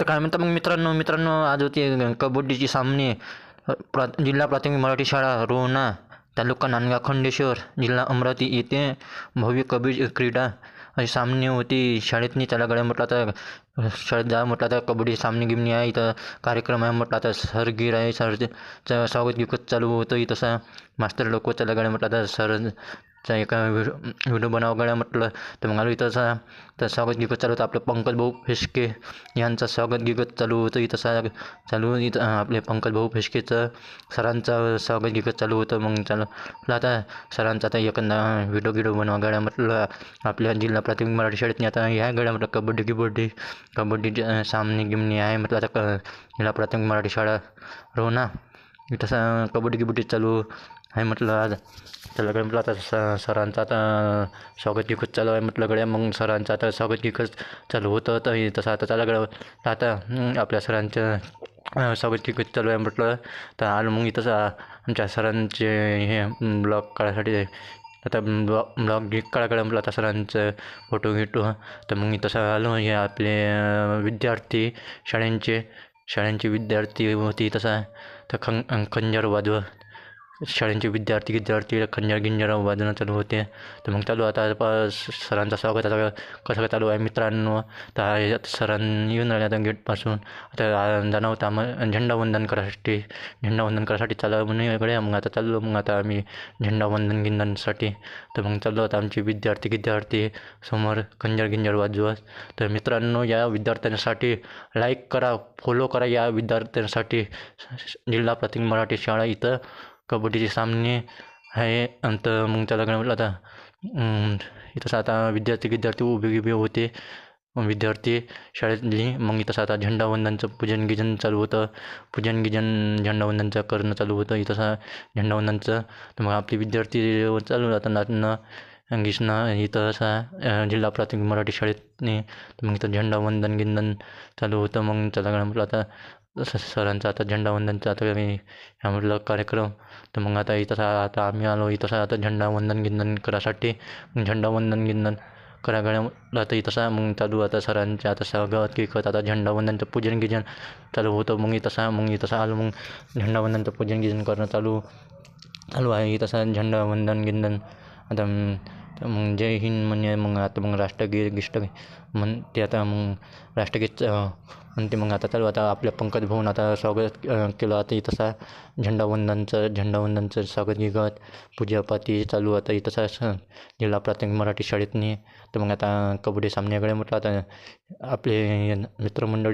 तर काय म्हणता मग मित्रांनो आज होती कबड्डीची सामने. जिल्हा प्राथमिक मराठी शाळा रोहना तालुका नांदगाव खंडेश्वर जिल्हा अमरावती येथे भव्य कबड्डी क्रीडा अशी सामने होती. शाळेतनी त्याला गड्या म्हटलं तर शाळेत जा म्हटलं तर कबड्डी सामने गिमणी आहे. इथं कार्यक्रम आहे म्हटलं तर सर गिर आहे. सरचं स्वागत गिकत चालू होतं. इथं मास्तर लोक त्याला गड्या म्हटलं तर सरचा एका व्हिडिओ बनावं गड्या म्हटलं तर मग आलो इथं तर स्वागत गिकत चालू होतं. आपलं पंकज भाऊ फेशके यांचं स्वागत गिकत चालू होतं. इथं आपले पंकज भाऊ फेशकेचं सरांचं स्वागत गिकत चालू होतं. मग चालू आता सरांचा आता एखादा व्हिडिओ बनवा गड्या म्हटलं आपल्या जिल्हा प्राथमिक मराठी शाळेत आता ह्या गड्या म्हटलं कबड्डी सामने गिमणी आहे म्हटलं आता जिल्हा प्राथमिक मराठी शाळा रोहना इथं कबड्डी चालू आहे म्हटलं आज त्याला म्हटलं आता सरांचं आता स्वागत गिकत चालू आहे म्हटलं गड्या. मग सरांचं आता स्वागत गिकत चालू होतं तर तसं आता त्याला गड्या आता आपल्या सरांचं स्वागत गिकत चालू आहे म्हटलं तर आलो मग इथंच आमच्या सरांचे हे ब्लॉग काढायसाठी आता ब्लॉग काढा म्हटलं आता सरांचं फोटो घेतो तर मग तसं आलो हे आपले विद्यार्थी शाळेंचे विद्यार्थी होती तसा तर खंजर वाजव शाळेंचे विद्यार्थी खंजर गिंजर वाजवणं चालू होते. तर मग चालू आता सरांचं स्वागत आता कसं चालू आहे मित्रांनो. तर सरांनी येऊन राहिले आता गेटपासून आता जाणं होतं आम्हाला झेंडावंदन करायसाठी चालू म्हणून इकडे मग आता चाललो मग आता आम्ही झेंडावंदनसाठी तर मग चाललो आता आमचे विद्यार्थी समोर खंजर गिंजर वाजवत. तर मित्रांनो या विद्यार्थ्यांसाठी लाईक करा फॉलो करा या विद्यार्थ्यांसाठी. जिल्हा प्राथमिक मराठी शाळा इथं कबड्डीचे सामने आहे. तर मग त्याला काय म्हटलं आता इथंच आता विद्यार्थी उभे होते विद्यार्थी शाळेतली. मग इथंच आता झेंडावंदनचं पूजन चालू होतं. झेंडावंदनचं करणं चालू होतं इथंच झेंडावंदनचं. तर मग आपले विद्यार्थी चालू आता नाचणं गिसणं इथं जिल्हा प्राथमिक मराठी शाळेतनी. तर मग इथं झेंडावंदन चालू होतं. मग त्याला काय म्हटलं आता सरांचा आता झेंडावंदनचा आता ह्या म्हटलं कार्यक्रम. तर मग आता इथं आता आम्ही आलो इथं आता झेंडावंदन करायसाठी. झेंडावंदन करा गड्या आता इथं मग चालू आता सरांच्या आता स्वागत गिकत आता झेंडावंदनचं पूजन चालू होतं. मग इथं आलो मग झेंडावंदनचं पूजन करणं चालू आहे. इथं झेंडावंदन आता मग जय हिंद म्हणजे मग आता मग राष्ट्रगीत म्हणते आता मग राष्ट्रगीत म्हणते. मग आता चालू आता आपल्या पंकज भाऊन आता स्वागत केलं. आता इथं झेंडावंदनचं स्वागत गिकत पूजापाती चालू आता इथं जिल्हा प्राथमिक मराठी शाळेतनी. तर मग आता कबड्डी सामन्याकडे म्हटलं आता आपले मित्रमंडळी